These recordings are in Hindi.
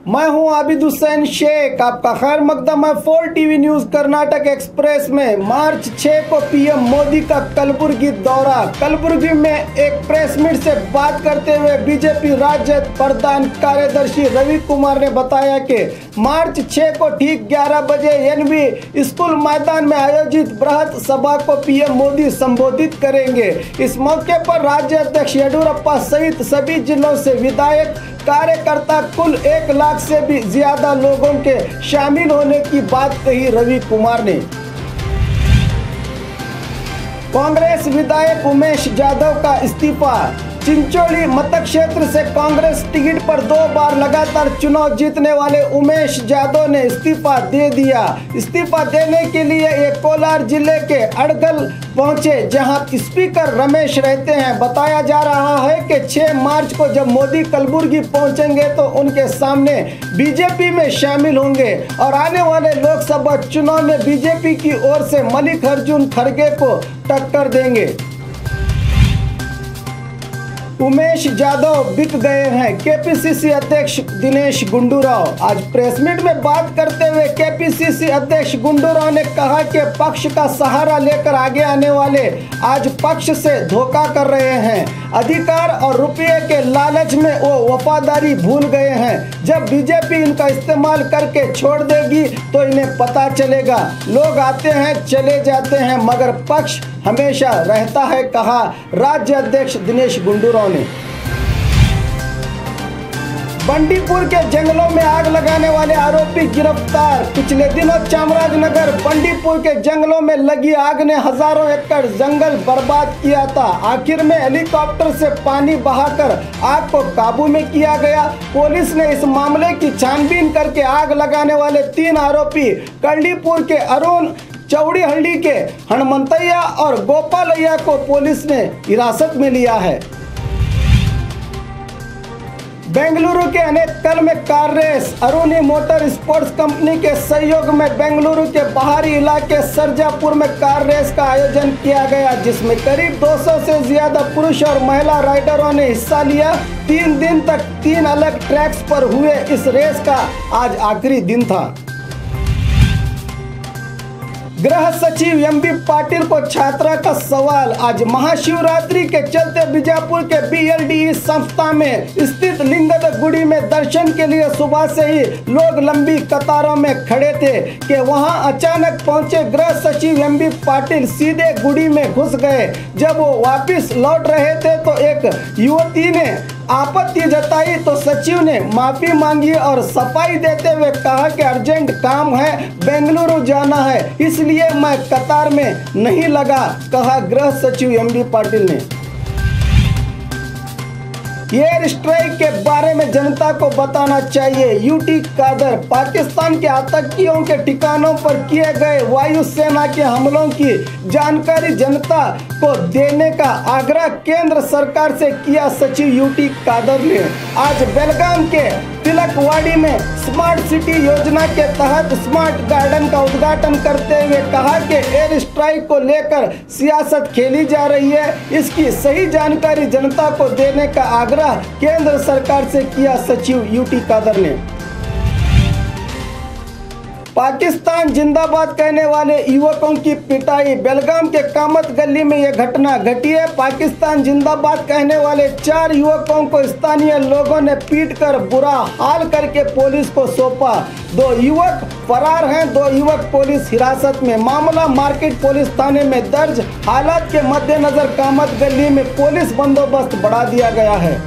मैं हूं आबिद हुसैन शेख। आपका खैर मकदम है 4 टीवी न्यूज कर्नाटक एक्सप्रेस में। मार्च 6 को पीएम मोदी का कलबुर्गी दौरा। कलबुर्गी में एक प्रेस मीट से बात करते हुए बीजेपी राज्य प्रधान कार्यदर्शी रवि कुमार ने बताया कि मार्च 6 को ठीक 11 बजे एनवी स्कूल मैदान में आयोजित बृहत सभा को पीएम मोदी संबोधित करेंगे। इस मौके पर राज्य अध्यक्ष येडियुरप्पा सहित सभी जिलों से विधायक कार्यकर्ता कुल 1 लाख से भी ज्यादा लोगों के शामिल होने की बात कही रवि कुमार ने। कांग्रेस विधायक उमेश जाधव का इस्तीफा। चिंचोली मतक्षेत्र से कांग्रेस टिकट पर 2 बार लगातार चुनाव जीतने वाले उमेश जाधव ने इस्तीफा दे दिया। इस्तीफा देने के लिए ये कोलार जिले के अड़गल पहुंचे, जहां स्पीकर रमेश रहते हैं। बताया जा रहा है कि 6 मार्च को जब मोदी कलबुर्गी पहुंचेंगे तो उनके सामने बीजेपी में शामिल होंगे और आने वाले लोकसभा चुनाव में बीजेपी की ओर से मल्लिकार्जुन खड़गे को टक्कर देंगे। उमेश जाधव बिक गए हैं। केपीसीसी अध्यक्ष दिनेश गुंडूराव। आज प्रेस मीट में बात करते हुए केपीसीसी अध्यक्ष गुंडूराव ने कहा कि पक्ष का सहारा लेकर आगे आने वाले आज पक्ष से धोखा कर रहे हैं। अधिकार और रुपये के लालच में वो वफादारी भूल गए हैं। जब बीजेपी इनका इस्तेमाल करके छोड़ देगी तो इन्हें पता चलेगा। लोग आते हैं चले जाते हैं मगर पक्ष हमेशा रहता है, कहा राज्य अध्यक्ष दिनेश गुंडूराव ने। बंडीपुर के जंगलों में आग लगाने वाले आरोपी गिरफ्तार। पिछले दिनों चामराजनगर बंडीपुर के जंगलों में लगी आग ने हजारों एकड़ जंगल बर्बाद किया था। आखिर में हेलीकॉप्टर से पानी बहाकर आग को काबू में किया गया। पुलिस ने इस मामले की छानबीन करके आग लगाने वाले 3 आरोपी कंडीपुर के अरुण, चौड़ीहल्ली के हनुमंतैया और गोपालैया को पुलिस ने हिरासत में लिया है। बेंगलुरु के अनेक कल में car race. Aruni motor sports company के सहयोग में बेंगलुरु के बाहरी इलाके सरजापुर में कार रेस का आयोजन किया गया, जिसमें करीब 200 से ज्यादा पुरुष और महिला राइडरों ने हिस्सा लिया। 3 दिन तक 3 अलग ट्रैक्स पर हुए इस रेस का आज आखिरी दिन था। गृह सचिव एमबी पाटिल को छात्रा का सवाल। आज महाशिवरात्रि के चलते बीजापुर के बीएलडीई संस्था में स्थित लिंगद गुड़ी में दर्शन के लिए सुबह से ही लोग लंबी कतारों में खड़े थे कि वहां अचानक पहुंचे गृह सचिव एमबी पाटिल सीधे गुड़ी में घुस गए। जब वो वापस लौट रहे थे तो एक युवती ने आपत्ति जताई तो सचिव ने माफी मांगी और सफाई देते हुए कहा कि अर्जेंट काम है, बेंगलुरु जाना है, इसलिए मैं कतार में नहीं लगा, कहा गृह सचिव एमबी पाटिल ने। एयर स्ट्राइक के बारे में जनता को बताना चाहिए। यूटी कादर। पाकिस्तान के आतंकियों के ठिकानों पर किए गए वायुसेना के हमलों की जानकारी जनता को देने का आग्रह केंद्र सरकार से किया सचिव यूटी कादर ने। आज बेलगाम के तिलकवाड़ी में स्मार्ट सिटी योजना के तहत स्मार्ट गार्डन का उद्घाटन करते हुए कहा कि एयर स्ट्राइक को लेकर सियासत खेली जा रही है। इसकी सही जानकारी जनता को देने का आग्रह केंद्र सरकार से किया सचिव यूटी कादर ने। पाकिस्तान जिंदाबाद कहने वाले युवकों की पिटाई। बेलगाम के कामत गली में यह घटना घटी है। पाकिस्तान जिंदाबाद कहने वाले 4 युवकों को स्थानीय लोगों ने पीटकर बुरा हाल करके पुलिस को सौंपा। 2 युवक फरार हैं, 2 युवक पुलिस हिरासत में। मामला मार्केट पुलिस थाने में दर्ज। हालात के मद्देनजर कामत गली में पुलिस बंदोबस्त बढ़ा दिया गया है।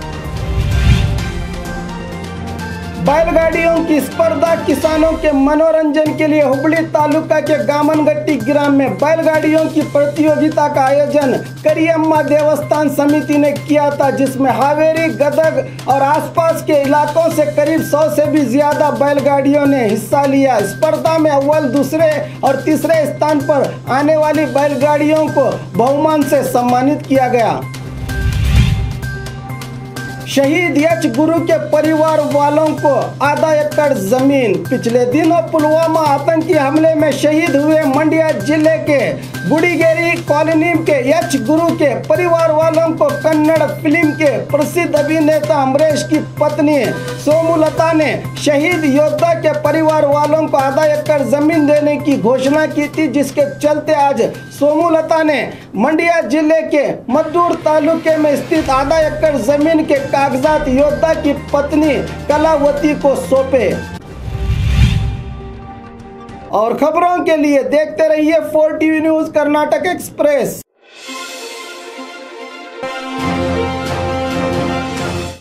बैलगाड़ियों की स्पर्धा। किसानों के मनोरंजन के लिए हुबली तालुका के गामनगट्टी ग्राम में बैलगाड़ियों की प्रतियोगिता का आयोजन करियम्मा देवस्थान समिति ने किया था, जिसमें हावेरी, गदग और आसपास के इलाकों से करीब 100 से भी ज्यादा बैलगाड़ियों ने हिस्सा लिया। स्पर्धा में अव्वल, दूसरे और तीसरे स्थान पर आने वाली बैलगाड़ियों को बहुमान से सम्मानित किया गया। शहीद एच गुरु के परिवार वालों को आधा एकड़ जमीन। पिछले दिनों पुलवामा आतंकी हमले में शहीद हुए मंड्या जिले के गुड़ीगेरी कॉलोनी के एच गुरु के परिवार वालों को कन्नड़ फिल्म के प्रसिद्ध अभिनेता अमरीश की पत्नी सोमलता ने शहीद योद्धा के परिवार वालों को आधा एकड़ जमीन देने की घोषणा की थी, जिसके चलते आज सोमलता ने मंड्या जिले के मद्दूर तालुके में स्थित आधा एकड़ जमीन के कागजात योद्धा की पत्नी कलावती को सौंपे। और खबरों के लिए देखते रहिए 4 टीवी न्यूज कर्नाटक एक्सप्रेस।